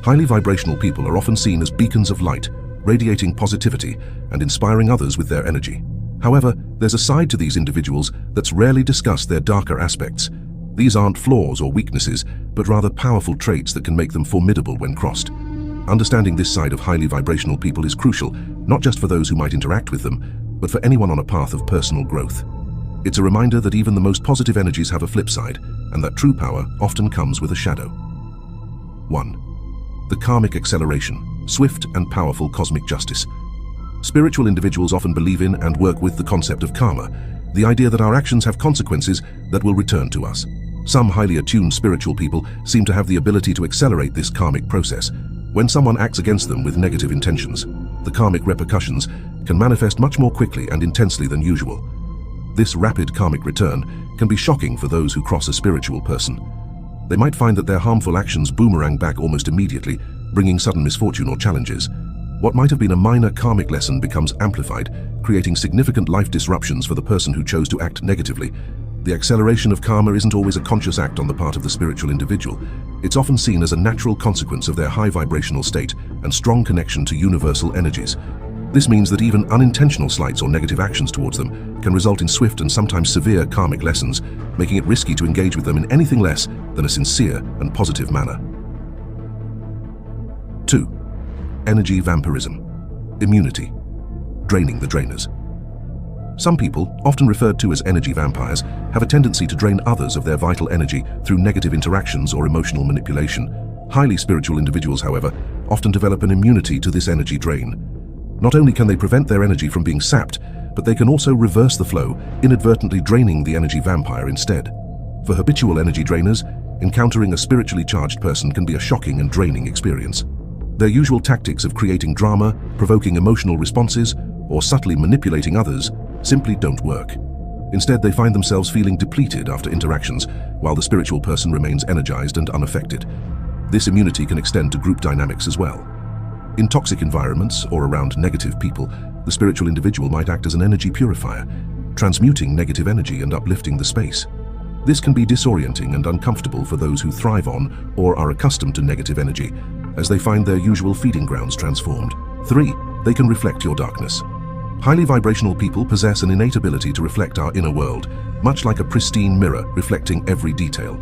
Highly vibrational people are often seen as beacons of light, radiating positivity and inspiring others with their energy. However, there's a side to these individuals that's rarely discussed: their darker aspects. These aren't flaws or weaknesses, but rather powerful traits that can make them formidable when crossed. Understanding this side of highly vibrational people is crucial, not just for those who might interact with them, but for anyone on a path of personal growth. It's a reminder that even the most positive energies have a flip side, and that true power often comes with a shadow. 1. The karmic acceleration, swift and powerful cosmic justice. Spiritual individuals often believe in and work with the concept of karma, the idea that our actions have consequences that will return to us. Some highly attuned spiritual people seem to have the ability to accelerate this karmic process. When someone acts against them with negative intentions, the karmic repercussions can manifest much more quickly and intensely than usual. This rapid karmic return can be shocking for those who cross a spiritual person. They might find that their harmful actions boomerang back almost immediately, bringing sudden misfortune or challenges. What might have been a minor karmic lesson becomes amplified, creating significant life disruptions for the person who chose to act negatively. The acceleration of karma isn't always a conscious act on the part of the spiritual individual. It's often seen as a natural consequence of their high vibrational state and strong connection to universal energies. This means that even unintentional slights or negative actions towards them can result in swift and sometimes severe karmic lessons, making it risky to engage with them in anything less than a sincere and positive manner. 2. Energy vampirism. Immunity. Draining the drainers. Some people, often referred to as energy vampires, have a tendency to drain others of their vital energy through negative interactions or emotional manipulation. Highly spiritual individuals, however, often develop an immunity to this energy drain. Not only can they prevent their energy from being sapped, but they can also reverse the flow, inadvertently draining the energy vampire instead. For habitual energy drainers, encountering a spiritually charged person can be a shocking and draining experience. Their usual tactics of creating drama, provoking emotional responses, or subtly manipulating others simply don't work. Instead, they find themselves feeling depleted after interactions, while the spiritual person remains energized and unaffected. This immunity can extend to group dynamics as well. In toxic environments or around negative people, the spiritual individual might act as an energy purifier, transmuting negative energy and uplifting the space. This can be disorienting and uncomfortable for those who thrive on or are accustomed to negative energy, as they find their usual feeding grounds transformed. 3. They can reflect your darkness. Highly vibrational people possess an innate ability to reflect our inner world, much like a pristine mirror reflecting every detail.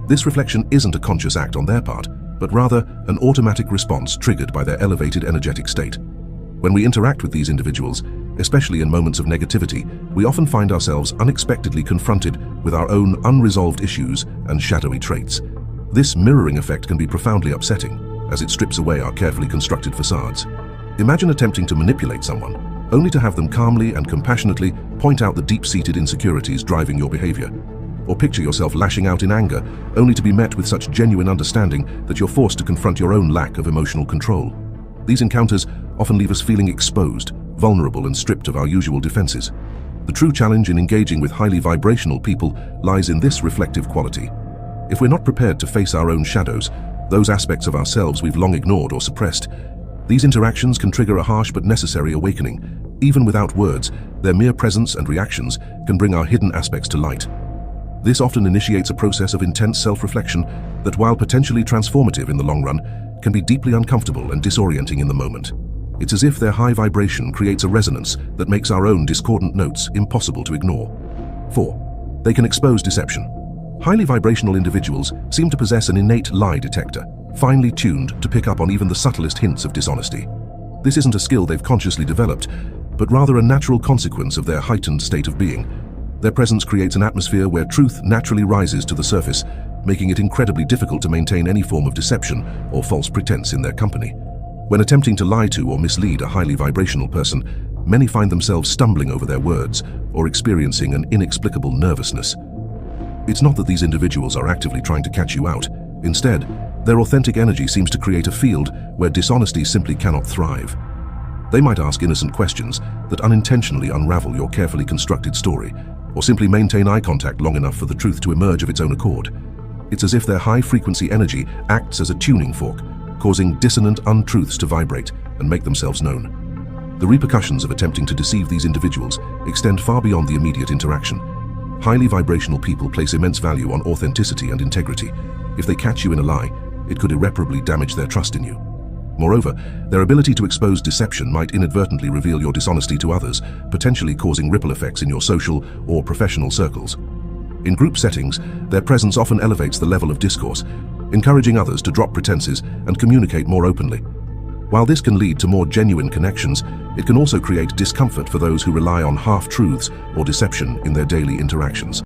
This reflection isn't a conscious act on their part, but rather an automatic response triggered by their elevated energetic state. When we interact with these individuals, especially in moments of negativity, we often find ourselves unexpectedly confronted with our own unresolved issues and shadowy traits. This mirroring effect can be profoundly upsetting, as it strips away our carefully constructed facades. Imagine attempting to manipulate someone, only to have them calmly and compassionately point out the deep-seated insecurities driving your behavior. Or picture yourself lashing out in anger, only to be met with such genuine understanding that you're forced to confront your own lack of emotional control. These encounters often leave us feeling exposed, vulnerable, and stripped of our usual defenses. The true challenge in engaging with highly vibrational people lies in this reflective quality. If we're not prepared to face our own shadows, those aspects of ourselves we've long ignored or suppressed, these interactions can trigger a harsh but necessary awakening. Even without words, their mere presence and reactions can bring our hidden aspects to light. This often initiates a process of intense self-reflection that, while potentially transformative in the long run, can be deeply uncomfortable and disorienting in the moment. It's as if their high vibration creates a resonance that makes our own discordant notes impossible to ignore. 4. They can expose deception. Highly vibrational individuals seem to possess an innate lie detector, finely tuned to pick up on even the subtlest hints of dishonesty. This isn't a skill they've consciously developed, but rather a natural consequence of their heightened state of being. Their presence creates an atmosphere where truth naturally rises to the surface, making it incredibly difficult to maintain any form of deception or false pretense in their company. When attempting to lie to or mislead a highly vibrational person, many find themselves stumbling over their words or experiencing an inexplicable nervousness. It's not that these individuals are actively trying to catch you out. Instead, their authentic energy seems to create a field where dishonesty simply cannot thrive. They might ask innocent questions that unintentionally unravel your carefully constructed story, or simply maintain eye contact long enough for the truth to emerge of its own accord. It's as if their high-frequency energy acts as a tuning fork, causing dissonant untruths to vibrate and make themselves known. The repercussions of attempting to deceive these individuals extend far beyond the immediate interaction. Highly vibrational people place immense value on authenticity and integrity. If they catch you in a lie, it could irreparably damage their trust in you. Moreover, their ability to expose deception might inadvertently reveal your dishonesty to others, potentially causing ripple effects in your social or professional circles. In group settings, their presence often elevates the level of discourse, encouraging others to drop pretenses and communicate more openly. While this can lead to more genuine connections, it can also create discomfort for those who rely on half-truths or deception in their daily interactions.